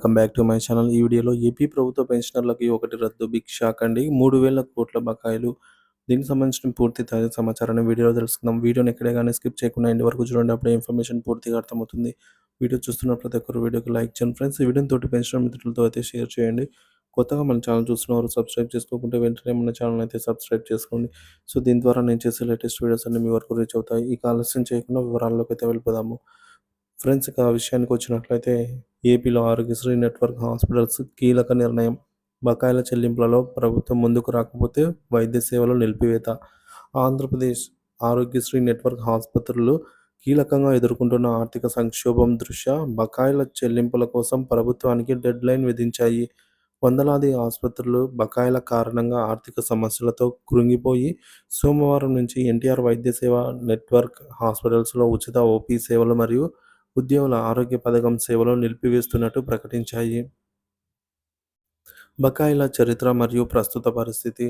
Welcome back to my channel. ఈ వీడియోలో AP ప్రభుత్వ పెన్షనర్లకి ఒకటి రద్దు బిగ్ షాక్ అండి. 3,000 కోట్ల బకాయిలు. దీనికి సంబంధించిన పూర్తి తాజా సమాచారాన్ని వీడియోలో తెలుసుకుందాం. వీడియోని ఎక్కడే కానీ స్కిప్ చేయకుండా ఎండ్ వరకు చూడండి. అప్పుడే ఇన్ఫర్మేషన్ పూర్తిగా అర్థమవుతుంది. వీడియో చూస్తున్న ప్రతి ఒక్కరు వీడియోకి లైక్ చేయండి ఫ్రెండ్స్. ఈ వీడియోని తోటి పెన్షనర్ మిత్రులతో అయితే షేర్ చేయండి. కొత్తగా మన ఛానల్ చూస్తున్నవారు సబ్స్క్రైబ్ చేసుకోకుంటే వెంటనే మన ఛానల్ అయితే సబ్స్క్రైబ్ చేసుకోండి. సో దీని ద్వారా నేను చేసే లేటెస్ట్ వీడియోస్ అన్ని మీ వరకు రీచ్ అవుతాయి. ఇక ఆలస్యం చేయకుండా వివరాల్లోకి అయితే వెళ్ళిపోదాము. ఫ్రెండ్స్ ఇక విషయానికి వచ్చినట్లయితే ఏపీలో ఆరోగ్యశ్రీ నెట్వర్క్ హాస్పిటల్స్ కీలక నిర్ణయం. బకాయిల చెల్లింపులలో ప్రభుత్వం ముందుకు రాకపోతే వైద్య సేవలు నిలిపివేత. ఆంధ్రప్రదేశ్ ఆరోగ్యశ్రీ నెట్వర్క్ ఆసుపత్రులు కీలకంగా ఎదుర్కొంటున్న ఆర్థిక సంక్షోభం దృష్ట్యా బకాయిల చెల్లింపుల కోసం ప్రభుత్వానికి డెడ్ లైన్ విధించాయి. వందలాది ఆసుపత్రులు బకాయిల కారణంగా ఆర్థిక సమస్యలతో కృంగిపోయి సోమవారం నుంచి ఎన్టీఆర్ వైద్య సేవ నెట్వర్క్ హాస్పిటల్స్లో ఉచిత ఓపీ సేవలు మరియు ఉద్యోగుల ఆరోగ్య పథకం సేవలు నిలిపివేస్తున్నట్టు ప్రకటించాయి. బకాయిల చరిత్ర మరియు ప్రస్తుత పరిస్థితి.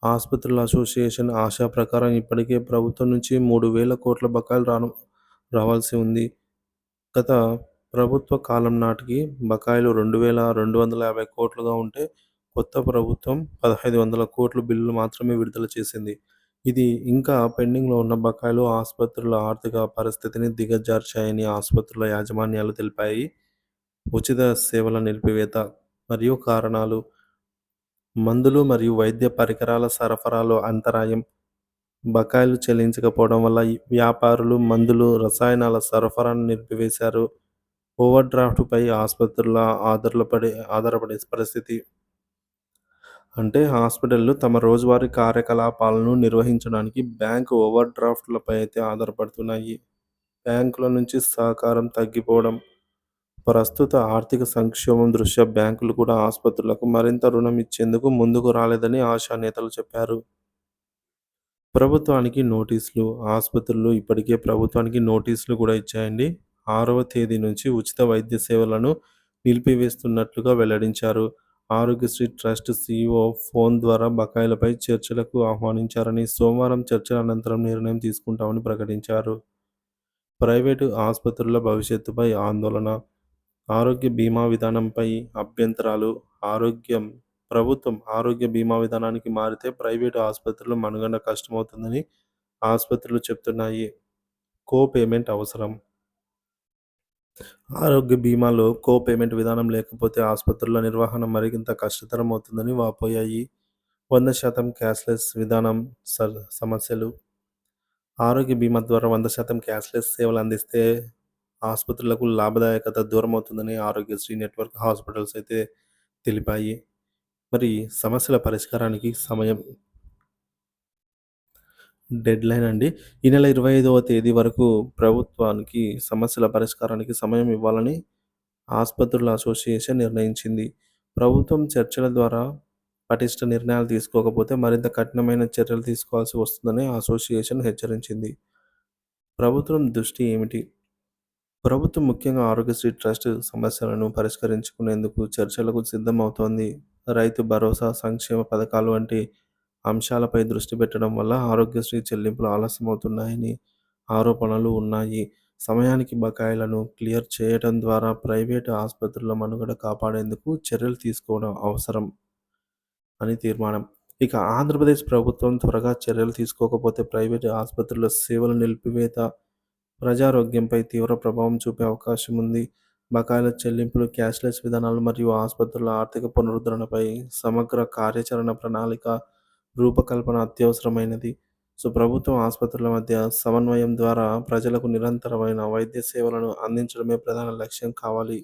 ఆసుపత్రుల అసోసియేషన్ ఆశ ప్రకారం ఇప్పటికే ప్రభుత్వం నుంచి 3,000 కోట్ల బకాయిలు రావాల్సి ఉంది. గత ప్రభుత్వ కాలం నాటికి బకాయిలు 2,250 కోట్లుగా ఉంటే కొత్త ప్రభుత్వం 1,500 కోట్ల బిల్లులు మాత్రమే విడుదల చేసింది. ఇది ఇంకా పెండింగ్లో ఉన్న బకాయిలు ఆసుపత్రుల ఆర్థిక పరిస్థితిని దిగజార్చాయని ఆసుపత్రుల యాజమాన్యాలు తెలిపాయి. ఉచిత సేవల నిలిపివేత మరియు కారణాలు. మందులు మరియు వైద్య పరికరాల సరఫరాలో అంతరాయం. బకాయిలు చెల్లించకపోవడం వల్ల వ్యాపారులు మందులు, రసాయనాల సరఫరాను నిలిపివేశారు. ఓవర్ డ్రాఫ్ట్పై ఆసుపత్రుల ఆధారపడే పరిస్థితి. అంటే హాస్పిటళ్లు తమ రోజువారీ కార్యకలాపాలను నిర్వహించడానికి బ్యాంకు ఓవర్ డ్రాఫ్ట్లపై అయితే ఆధారపడుతున్నాయి. బ్యాంకుల నుంచి సహకారం తగ్గిపోవడం. ప్రస్తుత ఆర్థిక సంక్షోభం దృష్ట్యా బ్యాంకులు కూడా ఆసుపత్రులకు మరింత రుణం ఇచ్చేందుకు ముందుకు రాలేదని ఆశా నేతలు చెప్పారు. ప్రభుత్వానికి నోటీసులు. ఆసుపత్రులు ఇప్పటికే ప్రభుత్వానికి నోటీసులు కూడా ఇచ్చాయండి. 6వ తేదీ నుంచి ఉచిత వైద్య సేవలను నిలిపివేస్తున్నట్లుగా వెల్లడించారు. ఆరోగ్యశ్రీ ట్రస్ట్ సీఈఓ ఫోన్ ద్వారా బకాయిలపై చర్చలకు ఆహ్వానించారని, సోమవారం చర్చల అనంతరం నిర్ణయం తీసుకుంటామని ప్రకటించారు. ప్రైవేటు ఆసుపత్రుల భవిష్యత్తుపై ఆందోళన. ఆరోగ్య బీమా విధానంపై అభ్యంతరాలు. ప్రభుత్వం ఆరోగ్య బీమా విధానానికి మారితే ప్రైవేటు ఆసుపత్రుల మనుగడ కష్టమవుతుందని ఆసుపత్రులు చెబుతున్నాయి. కో పేమెంట్ అవసరం. ఆరోగ్య బీమాలో కో పేమెంట్ విధానం లేకపోతే ఆసుపత్రుల నిర్వహణ మరింత కష్టతరం అవుతుందని వాపోయాయి. 100% క్యాష్లెస్ విధానం సమస్యలు. ఆరోగ్య బీమా ద్వారా 100% క్యాష్లెస్ సేవలు అందిస్తే ఆసుపత్రులకు లాభదాయకత దూరమవుతుందని ఆరోగ్యశ్రీ నెట్వర్క్ హాస్పిటల్స్ అయితే తెలిపాయి. మరి సమస్యల పరిష్కారానికి సమయం. డెడ్ లైన్ అండి. ఈ నెల 25వ తేదీ వరకు ప్రభుత్వానికి సమస్యల పరిష్కారానికి సమయం ఇవ్వాలని ఆసుపత్రుల అసోసియేషన్ నిర్ణయించింది. ప్రభుత్వం చర్చల ద్వారా పటిష్ట నిర్ణయాలు తీసుకోకపోతే మరింత కఠినమైన చర్యలు తీసుకోవాల్సి వస్తుందని అసోసియేషన్ హెచ్చరించింది. ప్రభుత్వం దృష్టి ఏమిటి? ప్రభుత్వం ముఖ్యంగా ఆరోగ్యశ్రీ ట్రస్ట్ సమస్యలను పరిష్కరించుకునేందుకు చర్చలకు సిద్ధమవుతోంది. రైతు భరోసా, సంక్షేమ పథకాలు వంటి అంశాలపై దృష్టి పెట్టడం వల్ల ఆరోగ్యశ్రీ చెల్లింపులు ఆలస్యమవుతున్నాయని ఆరోపణలు ఉన్నాయి. సమయానికి బకాయిలను క్లియర్ చేయడం ద్వారా ప్రైవేటు ఆసుపత్రుల మనుగడ కాపాడేందుకు చర్యలు తీసుకోవడం అవసరం అని తీర్మానం. ఇక ఆంధ్రప్రదేశ్ ప్రభుత్వం త్వరగా చర్యలు తీసుకోకపోతే ప్రైవేటు ఆసుపత్రుల సేవలు నిలిపివేత ప్రజారోగ్యంపై తీవ్ర ప్రభావం చూపే అవకాశం ఉంది. బకాయిల చెల్లింపులు, క్యాష్లెస్ విధానాలు మరియు ఆసుపత్రుల ఆర్థిక పునరుద్ధరణపై సమగ్ర కార్యాచరణ ప్రణాళిక రూపకల్పన అత్యవసరమైనది. సో ప్రభుత్వం ఆసుపత్రుల మధ్య సమన్వయం ద్వారా ప్రజలకు నిరంతరమైన వైద్య సేవలను అందించడమే ప్రధాన లక్ష్యం కావాలి.